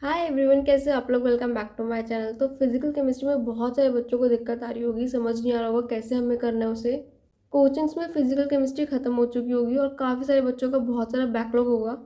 Hi everyone, कैसे आप लोग। Welcome back to my channel. तो फिजिकल केमिस्ट्री में बहुत सारे बच्चों को दिक्कत आ रही होगी, समझ नहीं आ रहा होगा कैसे हमें करना है उसे। कोचिंग्स में फिजिकल केमिस्ट्री खत्म हो चुकी होगी और काफ़ी सारे बच्चों का बहुत सारा बैकलॉग होगा।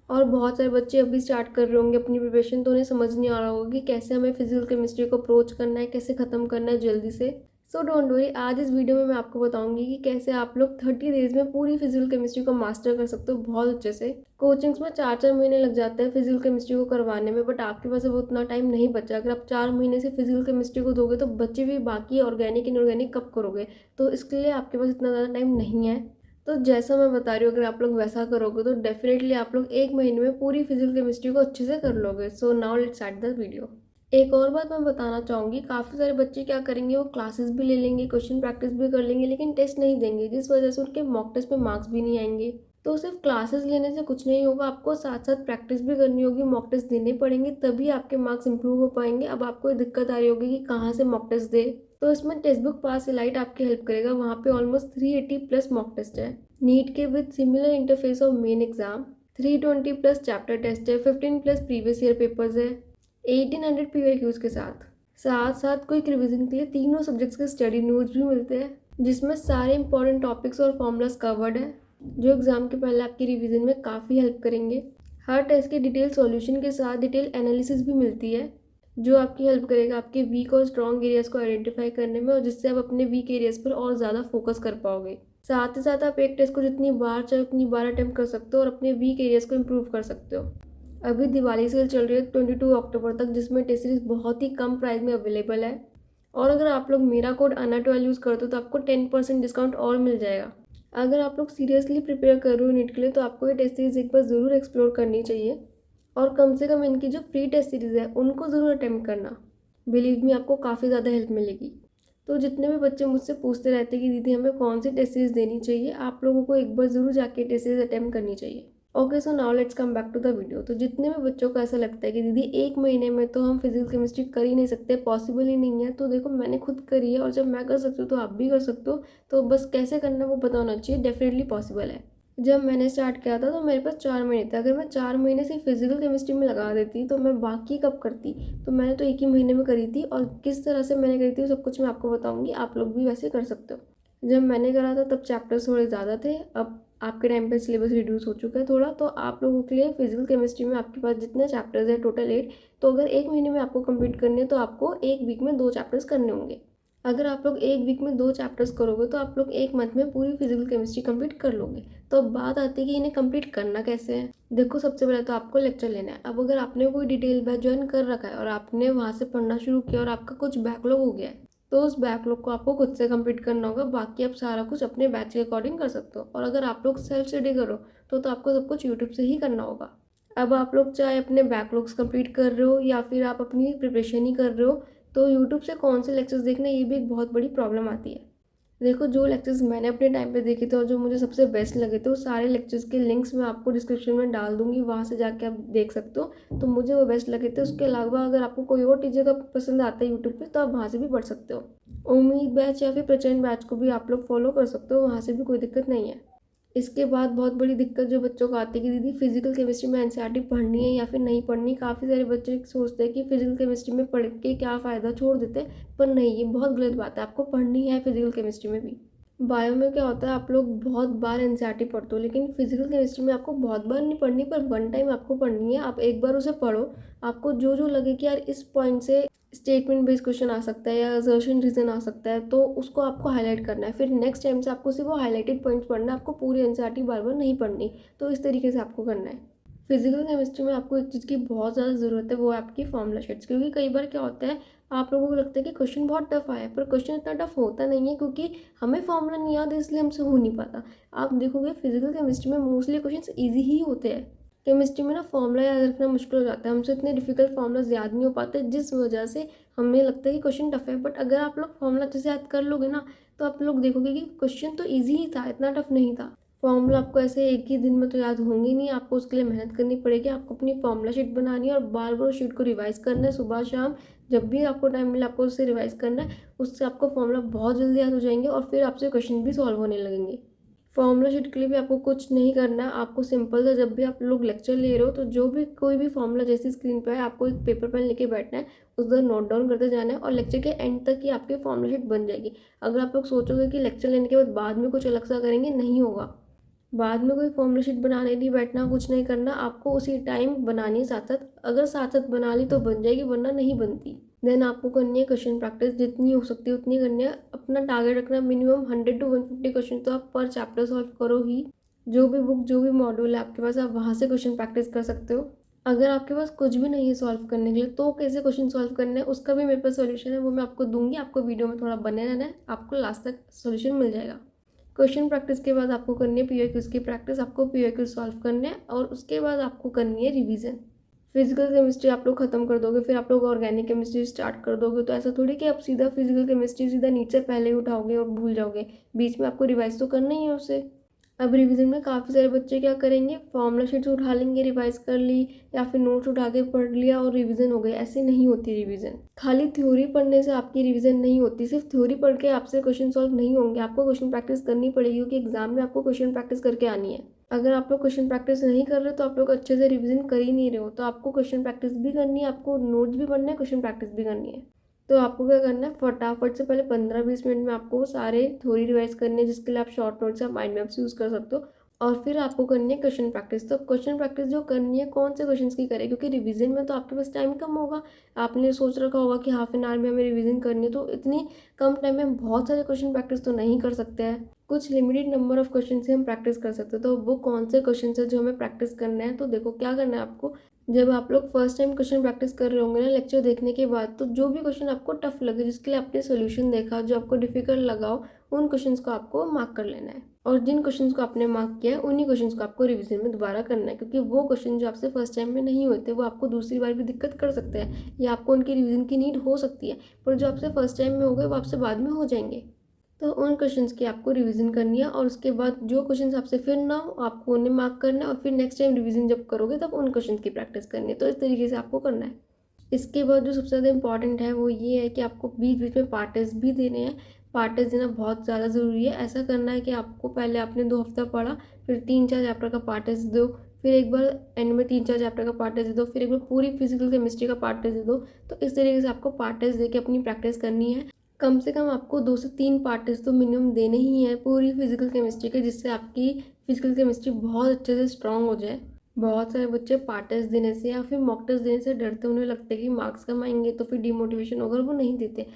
और बहुत सारे बच्चे अभी स्टार्ट कर रहे होंगे अपनी प्रिपरेशन, तो उन्हें समझ नहीं आ रहा होगा कि कैसे हमें फिजिकल केमिस्ट्री को अप्रोच करना है, कैसे ख़त्म करना है जल्दी से। सो डोंट वरी, आज इस वीडियो में मैं आपको बताऊंगी कि कैसे आप लोग 30 डेज में पूरी फिजिकल केमिस्ट्री को मास्टर कर सकते हो बहुत अच्छे से। कोचिंग्स में 4-4 महीने लग जाते हैं फिजिकल केमिस्ट्री को करवाने में, बट आपके पास अब उतना टाइम नहीं बचा। अगर आप 4 महीने से फिजिकल केमिस्ट्री को दोगे तो बच्चे भी बाकी ऑर्गेनिक इनऑर्गेनिक कब करोगे। तो इसके लिए आपके पास इतना ज़्यादा टाइम नहीं है। तो जैसा मैं बता रही हूँ, अगर आप लोग वैसा करोगे तो डेफिनेटली आप लोग 1 महीने में पूरी फिजिकल केमिस्ट्री को अच्छे से कर लोगे। सो now let's start the video. एक और बात मैं बताना चाहूँगी, काफ़ी सारे बच्चे क्या करेंगे, वो क्लासेस भी ले लेंगे, क्वेश्चन प्रैक्टिस भी कर लेंगे, लेकिन टेस्ट नहीं देंगे, जिस वजह से उनके मॉक टेस्ट में मार्क्स भी नहीं आएंगे। तो सिर्फ क्लासेस लेने से कुछ नहीं होगा, आपको साथ साथ प्रैक्टिस भी करनी होगी, मॉक टेस्ट देने पड़ेंगे, तभी आपके मार्क्स इंप्रूव हो पाएंगे। अब आपको ये दिक्कत आ रही होगी कि कहाँ से मॉक टेस्ट दे। तो इसमें टेक्स्ट बुक पास इलाइट आपकी हेल्प करेगा। वहाँ पे ऑलमोस्ट 380 प्लस मॉक टेस्ट है नीट के, with similar interface of main exam. 320 plus chapter test है, 15 प्लस प्रीवियस ईयर पेपर्स है, 1800 PYQs के साथ। साथ साथ क्विक रिवीजन के लिए तीनों सब्जेक्ट्स के स्टडी नोट्स भी मिलते हैं, जिसमें सारे इंपॉर्टेंट टॉपिक्स और फॉर्मूलाज कवर्ड है, जो एग्जाम के पहले आपकी रिवीजन में काफ़ी हेल्प करेंगे। हर टेस्ट के डिटेल सॉल्यूशन के साथ डिटेल एनालिसिस भी मिलती है, जो आपकी हेल्प करेगा आपके वीक और स्ट्रॉन्ग एरियाज को आइडेंटिफाई करने में, और जिससे आप अपने वीक एरियाज पर और ज़्यादा फोकस कर पाओगे। साथ ही साथ आप एक टेस्ट को जितनी बार चाहे उतनी बार अटेम्प्ट कर सकते हो और अपने वीक एरियाज को इम्प्रूव कर सकते हो। अभी दिवाली सेल चल रही है 22 अक्टूबर तक, जिसमें टेस्ट सीरीज बहुत ही कम प्राइस में अवेलेबल है। और अगर आप लोग मेरा कोड ANA12 यूज़ करते हो तो आपको 10% डिस्काउंट और मिल जाएगा। अगर आप लोग सीरियसली प्रिपेयर कर रहे हो नीट के लिए, तो आपको ये टेस्ट सीरीज़ एक बार ज़रूर एक्सप्लोर करनी चाहिए। और कम से कम इनकी जो फ्री टेस्ट सीरीज़ है उनको ज़रूर अटेम्प्ट करना। बिलीव मी, आपको काफ़ी ज़्यादा हेल्प मिलेगी। तो जितने भी बच्चे मुझसे पूछते रहते हैं कि दीदी हमें कौन सी टेस्ट सीरीज़ देनी चाहिए, आप लोगों को एक बार ज़रूर जाके टेस्ट सीरीज़ अटेम्प्ट करनी चाहिए। Okay, so now let's come back to the video. तो जितने भी बच्चों को ऐसा लगता है कि दीदी 1 महीने में तो हम फिजिकल केमिस्ट्री कर ही नहीं सकते, पॉसिबल ही नहीं है, तो देखो मैंने खुद करी है, और जब मैं कर सकती हूँ तो आप भी कर सकते हो। तो बस कैसे करना है वो पता होना चाहिए, डेफिनेटली पॉसिबल है। जब मैंने स्टार्ट किया था तो मेरे पास 4 महीने थे। अगर मैं 4 महीने से फिजिकल केमिस्ट्री में लगा देती तो मैं बाकी कब करती। तो मैंने तो एक ही महीने में करी थी, और किस तरह से मैंने करी थी सब कुछ मैं आपको बताऊंगी, आप लोग भी वैसे कर सकते हो। जब मैंने करा था तब चैप्टर्स थोड़े ज़्यादा थे, अब आपके टाइम पे सिलेबस रिड्यूस हो चुका है थोड़ा। तो आप लोगों के लिए फिजिकल केमिस्ट्री में आपके पास जितने चैप्टर्स है टोटल 8, तो अगर 1 महीने में आपको कंप्लीट करने हैं तो आपको एक वीक में 2 चैप्टर्स करने होंगे। अगर आप लोग एक वीक में 2 चैप्टर्स करोगे तो आप लोग एक मंथ में पूरी फिजिकल केमिस्ट्री कंप्लीट कर लोगे। तो अब बात आती है कि इन्हें कंप्लीट करना कैसे है। देखो, सबसे पहले तो आपको लेक्चर लेना है। अब अगर आपने कोई डिटेल बैच ज्वाइन कर रखा है और आपने वहाँ से पढ़ना शुरू किया और आपका कुछ बैकलॉग हो गया है, तो उस बैकलॉग को आपको खुद से कंप्लीट करना होगा। बाकी आप सारा कुछ अपने बैच के अकॉर्डिंग कर सकते हो। और अगर आप लोग सेल्फ स्टडी करो तो आपको सब कुछ यूट्यूब से ही करना होगा। अब आप लोग चाहे अपने बैकलॉग्स कंप्लीट कर रहे हो या फिर आप अपनी प्रिपरेशन ही कर रहे हो, तो यूट्यूब से कौन से लेक्चर्स देखना, ये भी एक बहुत बड़ी प्रॉब्लम आती है। देखो, जो लेक्चर्स मैंने अपने टाइम पे देखे थे और जो मुझे सबसे बेस्ट लगे थे, वो सारे लेक्चर्स के लिंक्स मैं आपको डिस्क्रिप्शन में डाल दूंगी, वहाँ से जाके आप देख सकते हो। तो मुझे वो बेस्ट लगे थे। उसके अलावा अगर आपको कोई और टीचर का पसंद आता है यूट्यूब पे, तो आप वहाँ से भी पढ़ सकते हो। उम्मीद बैच या फिर प्रचंड बैच को भी आप लोग फॉलो कर सकते हो, वहाँ से भी कोई दिक्कत नहीं है। इसके बाद बहुत बड़ी दिक्कत जो बच्चों को आती है कि दीदी फिजिकल केमिस्ट्री में एनसीईआरटी पढ़नी है या फिर नहीं पढ़नी। काफ़ी सारे बच्चे सोचते हैं कि फिजिकल केमिस्ट्री में पढ़ के क्या फ़ायदा, छोड़ देते हैं। पर नहीं, ये बहुत गलत बात है, आपको पढ़नी है फिजिकल केमिस्ट्री में भी। बायो में क्या होता है, आप लोग बहुत बार एनसीईआरटी पढ़ते हो, लेकिन फिजिकल केमिस्ट्री में आपको बहुत बार नहीं पढ़नी, पर वन टाइम आपको पढ़नी है। आप एक बार उसे पढ़ो, आपको जो जो लगे कि यार इस पॉइंट से स्टेटमेंट बेस्ड क्वेश्चन आ सकता है या असर्शन रीजन आ सकता है, तो उसको आपको हाईलाइट करना है। फिर नेक्स्ट टाइम से आपको सिर्फ वो हाईलाइटेड पॉइंट्स पढ़ना है, आपको पूरी एनसीईआरटी बार बार नहीं पढ़नी। तो इस तरीके से आपको करना है। फिजिकल केमिस्ट्री में आपको एक चीज़ की बहुत ज़्यादा ज़रूरत है, वो है आपकी फॉर्मूला शीट्स। क्योंकि कई बार क्या होता है, आप लोगों को लगता है कि क्वेश्चन बहुत टफ आया है, पर क्वेश्चन इतना टफ होता नहीं है, क्योंकि हमें फॉर्मूला नहीं याद है इसलिए हमसे हो नहीं पाता। आप देखोगे फिजिकल केमिस्ट्री में मोस्टली क्वेश्चन ईजी ही होते हैं। केमिस्ट्री में ना फॉर्मूला याद रखना मुश्किल हो जाता है, हमसे इतने डिफिकल्ट फॉर्मूलाज याद नहीं हो पाते, जिस वजह से हमें लगता है कि क्वेश्चन टफ है। बट अगर आप लोग फॉर्मूला अच्छे से याद कर लोगे ना, तो आप लोग देखोगे कि क्वेश्चन तो ईजी ही था, इतना टफ नहीं था। फॉर्मूला आपको ऐसे एक ही दिन में तो याद होंगे नहीं, आपको उसके लिए मेहनत करनी पड़ेगी। आपको अपनी फॉर्मूला शीट बनानी है और बार बार उस शीट को रिवाइज करना है, सुबह शाम जब भी आपको टाइम मिले आपको उससे रिवाइज करना है। उससे आपको फॉर्मूला बहुत जल्दी याद हो जाएंगे और फिर आपसे क्वेश्चन भी सॉल्व होने लगेंगे। फॉर्मूला शीट के लिए भी आपको कुछ नहीं करना है। आपको सिंपल सा जब भी आप लोग लेक्चर ले रहे हो तो जो भी कोई भी फॉर्मूला जैसी स्क्रीन पे है आपको एक पेपर पेन लेके बैठना है, उधर नोट डाउन करते जाना है और लेक्चर के एंड तक ही आपकी फॉर्मूला शीट बन जाएगी। अगर आप लोग सोचोगे कि लेक्चर लेने के बाद में कुछ अलग सा करेंगे, नहीं होगा। बाद में कोई फॉर्मूला शीट बनाने नहीं बैठना, कुछ नहीं करना, आपको उसी टाइम बनानी है साथ साथ। अगर साथ साथ बना ली तो बन जाएगी, वरना नहीं बनती। देन आपको करनी है क्वेश्चन प्रैक्टिस, जितनी हो सकती है उतनी करनी है। अपना टारगेट रखना मिनिमम 100 to 150 क्वेश्चन तो आप पर चैप्टर सॉल्व करो ही। जो भी बुक, जो भी मॉड्यूल है आपके पास, आप वहाँ से क्वेश्चन प्रैक्टिस कर सकते हो। अगर आपके पास कुछ भी नहीं है सॉल्व करने के लिए, तो कैसे क्वेश्चन सॉल्व करने हैं उसका भी मेरे पास सॉल्यूशन है, वो मैं आपको दूंगी। आपको वीडियो में थोड़ा बने रहना है, आपको लास्ट तक सॉल्यूशन मिल जाएगा। क्वेश्चन प्रैक्टिस के बाद आपको करनी है पीओक्यूज़ की प्रैक्टिस। आपको पीओक्यूज़ सॉल्व करने हैं और उसके बाद आपको करनी है रिवीजन। फिजिकल केमिस्ट्री आप लोग खत्म कर दोगे, फिर आप लोग ऑर्गेनिक केमिस्ट्री स्टार्ट कर दोगे। तो ऐसा थोड़ी कि आप सीधा फिजिकल केमिस्ट्री सीधा नीचे पहले ही उठाओगे और भूल जाओगे। बीच में आपको रिवाइज तो करना ही है उसे। अब रिवीजन में काफ़ी सारे बच्चे क्या करेंगे, फॉर्मूला शीट्स उठा लेंगे, रिवाइज कर ली, या फिर नोट्स उठा के पढ़ लिया और रिवीजन हो गई। ऐसे नहीं होती रिवीजन। खाली थ्योरी पढ़ने से आपकी रिवीजन नहीं होती। सिर्फ थ्योरी पढ़ के आपसे क्वेश्चन सॉल्व नहीं होंगे, आपको क्वेश्चन प्रैक्टिस करनी पड़ेगी, क्योंकि एग्जाम में आपको क्वेश्चन प्रैक्टिस करके आनी है। अगर आप लोग क्वेश्चन प्रैक्टिस नहीं कर रहे तो आप लोग अच्छे से रिवीजन कर ही नहीं रहे हो। तो आपको क्वेश्चन प्रैक्टिस भी करनी है, आपको नोट्स भी पढ़ना है, क्वेश्चन प्रैक्टिस भी करनी है। तो आपको क्या करना है, फटाफट से पहले 15-20 मिनट में आपको सारे थ्योरी रिवाइज करने हैं, जिसके लिए आप शॉर्ट नोट्स या माइंड मैप्स यूज़ कर सकते हो। और फिर आपको करनी है क्वेश्चन प्रैक्टिस। तो क्वेश्चन प्रैक्टिस जो करनी है, कौन से क्वेश्चंस की करें, क्योंकि रिवीजन में तो आपके पास टाइम कम होगा। आपने सोच रखा होगा कि हाफ एन आवर में हमें रिवीजन करनी है, तो इतनी कम टाइम में हम बहुत सारे क्वेश्चन प्रैक्टिस तो नहीं कर सकते हैं। कुछ लिमिटेड नंबर ऑफ क्वेश्चन से हम प्रैक्टिस कर सकते हैं। तो वो कौन से क्वेश्चन है जो हमें प्रैक्टिस करना है, तो देखो क्या करना है आपको। जब आप लोग फर्स्ट टाइम क्वेश्चन प्रैक्टिस कर रहे होंगे ना लेक्चर देखने के बाद, तो जो भी क्वेश्चन आपको टफ लगे, जिसके लिए आपने सोल्यूशन देखा, जो आपको डिफिकल्ट लगा हो, उन क्वेश्चंस को आपको मार्क कर लेना है। और जिन क्वेश्चंस को आपने मार्क किया है, उन्हीं क्वेश्चंस को आपको रिवीजन में दोबारा करना है, क्योंकि वो क्वेश्चन जो आपसे फर्स्ट टाइम में नहीं होते, वो आपको दूसरी बार भी दिक्कत कर सकते हैं, या आपको उनकी रिवीजन की नीड हो सकती है। पर जो आपसे फर्स्ट टाइम में हो गए, वो आपसे बाद में हो जाएंगे। तो उन क्वेश्चंस की आपको रिवीजन करनी है, और उसके बाद जो क्वेश्चंस आपसे फिर ना हो, आपको उन्हें मार्क करना है, और फिर नेक्स्ट टाइम रिवीजन जब करोगे तब उन क्वेश्चंस की प्रैक्टिस करनी है। तो इस तरीके से आपको करना है। इसके बाद जो सबसे ज़्यादा इंपॉर्टेंट है वो ये है कि आपको बीच बीच में पार्ट टेस्ट भी देने हैं। पार्ट टेस्ट देना बहुत ज़्यादा ज़रूरी है। ऐसा करना है कि आपको पहले आपने 2 हफ्ता पढ़ा, फिर 3-4 चैप्टर का पार्ट टेस्ट दो, फिर एक बार एंड में 3-4 चैप्टर का पार्ट टेस्ट दे दो, फिर एक बार पूरी फिजिकल केमिस्ट्री का पार्ट टेस्ट दे दो। तो इस तरीके से आपको पार्ट टेस्ट दे के अपनी प्रैक्टिस करनी है। कम से कम आपको 2 से 3 पार्ट टेस्ट तो मिनिमम देने ही हैं पूरी फिजिकल केमिस्ट्री के, जिससे आपकी फिजिकल केमिस्ट्री बहुत अच्छे से स्ट्रांग हो जाए। बहुत सारे बच्चे पार्ट टेस्ट देने से या फिर मॉक टेस्ट देने से डरते, उन्हें लगता है कि मार्क्स कम आएंगे तो फिर डिमोटिवेशन होगा, वो नहीं देते,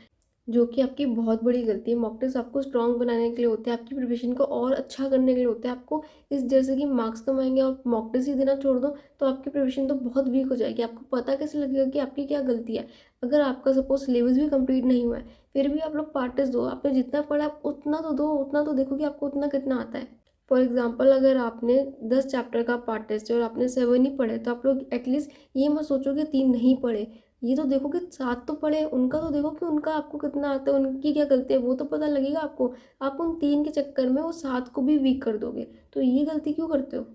जो कि आपकी बहुत बड़ी गलती है। मॉक टेस्ट आपको स्ट्रांग बनाने के लिए होते हैं, आपकी प्रिपरेशन को और अच्छा करने के लिए होते हैं। आपको इस जैसे कि मार्क्स कम आएंगे और मॉक टेस्ट ही देना छोड़ दो, तो आपकी प्रिपरेशन तो बहुत वीक हो जाएगी। आपको पता कैसे लगेगा कि आपकी क्या गलती है। अगर आपका सपोज सिलेबस भी कंप्लीट नहीं हुआ है, फिर भी आप लोग पार्ट टेस्ट दो। आपने जितना पढ़ा उतना तो दो, उतना तो देखो कि आपको उतना कितना आता है। फॉर एग्जाम्पल, अगर आपने 10 चैप्टर का पार्ट टेस्ट है और आपने 7 ही पढ़े, तो आप लोग एटलीस्ट ये मत सोचो कि 3 नहीं पढ़े। ये तो देखो कि 7 तो पढ़े, उनका तो देखो कि उनका आपको कितना आता है, उनकी क्या गलती है, वो तो पता लगेगा आपको। आप उन 3 के चक्कर में वो 7 को भी वीक कर दोगे, तो ये गलती क्यों करते हो।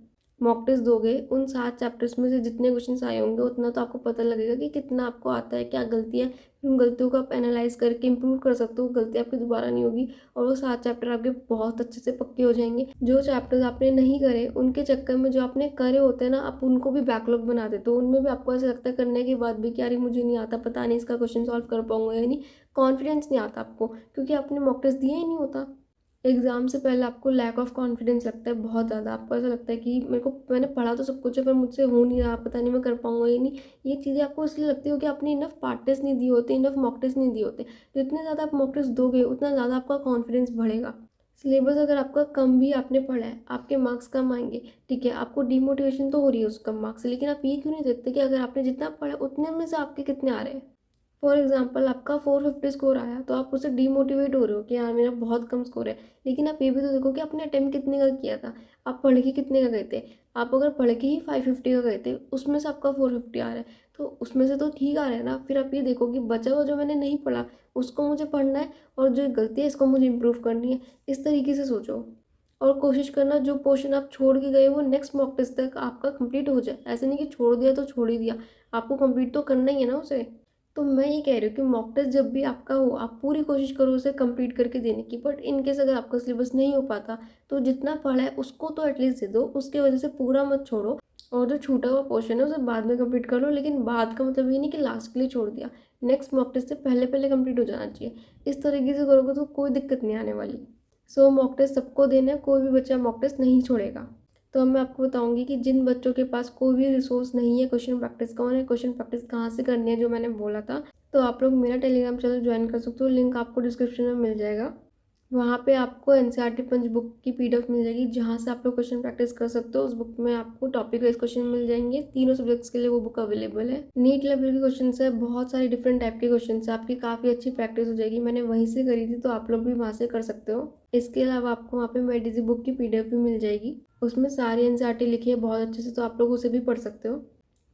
मॉक टेस्ट दोगे, उन 7 चैप्टर्स में से जितने क्वेश्चन आए होंगे उतना तो आपको पता लगेगा कि कितना आपको आता है, क्या गलती है। फिर उन गलतियों को आप एनालाइज करके इम्प्रूव कर सकते हो, गलती आपकी दोबारा नहीं होगी, और वो 7 चैप्टर आपके बहुत अच्छे से पक्के हो जाएंगे। जो चैप्टर्स आपने नहीं करे, उनके चक्कर में जो आपने करे होते हैं ना, आप उनको भी बैकलॉग बना देते हो। उनमें भी आपको ऐसा लगता है करने के बाद भी कि यार मुझे नहीं आता, पता नहीं इसका क्वेश्चन सॉल्व कर पाऊंगा या नहीं। कॉन्फिडेंस नहीं आता आपको, क्योंकि आपने मॉक टेस्ट दिया ही नहीं होता। एग्ज़ाम से पहले आपको लैक ऑफ कॉन्फिडेंस लगता है बहुत ज़्यादा। आपको ऐसा लगता है कि मेरे को, मैंने पढ़ा तो सब कुछ है पर मुझसे हो नहीं रहा, पता नहीं मैं कर पाऊंगा या नहीं। ये चीज़ें आपको इसलिए लगती हो कि आपने इनफ पार्ट टेस्ट नहीं दिए होते, इनफ मॉक टेस्ट नहीं दिए होते। जितने ज़्यादा आप मॉक टेस्ट दोगे, उतना ज़्यादा आपका कॉन्फिडेंस बढ़ेगा। सिलेबस अगर आपका कम भी आपने पढ़ा है, आपके मार्क्स कम आएंगे, ठीक है, आपको डिमोटिवेशन तो हो रही है उस कम मार्क्स से, लेकिन आप ये क्यों नहीं देखते कि अगर आपने जितना पढ़ा उतने में से आपके कितने आ रहे हैं। फॉर एग्जाम्पल, आपका 450 स्कोर आया, तो आप उससे डीमोटिवेट हो रहे हो कि यार मेरा बहुत कम स्कोर है। लेकिन आप ये भी तो देखो कि आपने अटेम्प्ट कितने का किया था, आप पढ़ के कितने का गए थे। आप अगर पढ़ के ही 550 का गए थे, उसमें से आपका 450 आ रहा है, तो उसमें से तो ठीक आ रहा है ना। फिर आप ये देखो कि बचा हुआ जो मैंने नहीं पढ़ा, उसको मुझे पढ़ना है, और जो गलती है इसको मुझे इम्प्रूव करनी है। इस तरीके से सोचो, और कोशिश करना जो पोर्शन आप छोड़ के गए वो नेक्स्ट मॉक टेस्ट तक आपका कंप्लीट हो जाए। ऐसे नहीं कि छोड़ दिया तो छोड़ ही दिया, आपको कंप्लीट तो करना ही है ना उसे। तो मैं ये कह रही हूँ कि मॉक टेस्ट जब भी आपका हो, आप पूरी कोशिश करो उसे कंप्लीट करके देने की। बट इन केस अगर आपका सिलेबस नहीं हो पाता, तो जितना पढ़ा है उसको तो एटलीस्ट दे दो, उसके वजह से पूरा मत छोड़ो। और जो छूटा हुआ पोर्शन है उसे बाद में कंप्लीट कर लो, लेकिन बाद का मतलब ये नहीं कि लास्ट के लिए छोड़ दिया। नेक्स्ट मॉक टेस्ट से पहले पहले कंप्लीट हो जाना चाहिए। इस तरीके से करोगे तो कोई दिक्कत नहीं आने वाली। सो मॉक टेस्ट सबको देना है, कोई भी बच्चा मॉक टेस्ट नहीं छोड़ेगा। तो अब मैं आपको बताऊंगी कि जिन बच्चों के पास कोई भी रिसोर्स नहीं है क्वेश्चन प्रैक्टिस का, उन्हें क्वेश्चन प्रैक्टिस कहाँ से करनी है, जो मैंने बोला था। तो आप लोग मेरा टेलीग्राम चैनल ज्वाइन कर सकते हो, लिंक आपको डिस्क्रिप्शन में मिल जाएगा। वहाँ पे आपको एनसीईआरटी पंच बुक की पीडीएफ मिल जाएगी, जहाँ से आप लोग क्वेश्चन प्रैक्टिस कर सकते हो। उस बुक में आपको टॉपिक वाइज क्वेश्चन मिल जाएंगे, तीनों सब्जेक्ट्स के लिए वो बुक अवेलेबल है। नीट लेवल के क्वेश्चन है, बहुत सारे डिफरेंट टाइप के क्वेश्चन है, आपकी काफ़ी अच्छी प्रैक्टिस हो जाएगी। मैंने वहीं से करी थी, तो आप लोग भी वहाँ से कर सकते हो। इसके अलावा आपको वहाँ पे मेडिजी बुक की पीडीएफ भी मिल जाएगी, उसमें सारी एनसीईआरटी लिखी है बहुत अच्छे से, तो आप लोग उसे भी पढ़ सकते हो।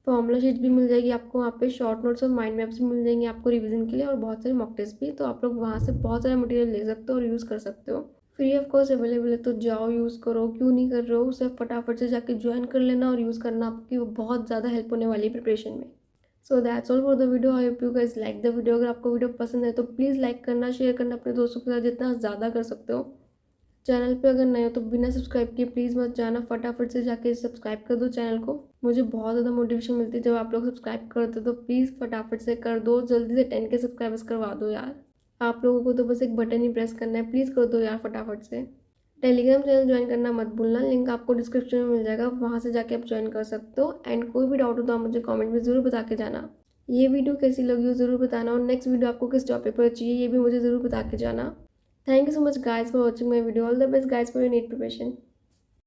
फॉर्मूला शीट भी मिल जाएगी आपको वहाँ पे, शॉर्ट नोट्स और माइंड मैप्स भी मिल जाएंगे आपको रिवीजन के लिए, और बहुत सारे मॉक टेस्ट भी। तो आप लोग वहाँ से बहुत सारा मटेरियल ले सकते हो और यूज़ कर सकते हो। फ्री ऑफ कॉस्ट अवेलेबल है, तो जाओ यूज़ करो। क्यों नहीं कर रहे हो, उसे फटाफट से जाके ज्वाइन कर लेना और यूज़ करना, आपकी बहुत ज़्यादा हेल्प होने वाली है प्रिपरेशन में। So that's all for the video. I hope you guys like the video. अगर आपको वीडियो पसंद है तो प्लीज़ लाइक करना, शेयर करना अपने दोस्तों के साथ, जितना ज़्यादा कर सकते हो। चैनल पे अगर नए हो तो बिना सब्सक्राइब किए प्लीज़ मत जाना, फटाफट से जाके सब्सक्राइब कर दो चैनल को। मुझे बहुत ज़्यादा मोटिवेशन मिलती है जब आप लोग सब्सक्राइब करते हो, तो प्लीज़ फटाफट से कर दो, जल्दी से 10 के सब्सक्राइबर्स करवा दो यार। आप लोगों को तो बस एक बटन ही प्रेस करना है, प्लीज़ कर दो यार फटाफट से। टेलीग्राम चैनल ज्वाइन करना मत भूलना, लिंक आपको डिस्क्रिप्शन में मिल जाएगा, वहाँ से जाके आप ज्वाइन कर सकते हो। एंड कोई भी डाउट हो तो आप मुझे कमेंट में ज़रूर बता के जाना। ये वीडियो कैसी लगी हो ज़रूर बताना, और नेक्स्ट वीडियो आपको किस टॉपिक पर चाहिए ये भी मुझे ज़रूर बता के जाना। Thank you so much guys for watching my video. All the best guys for your NEET preparation.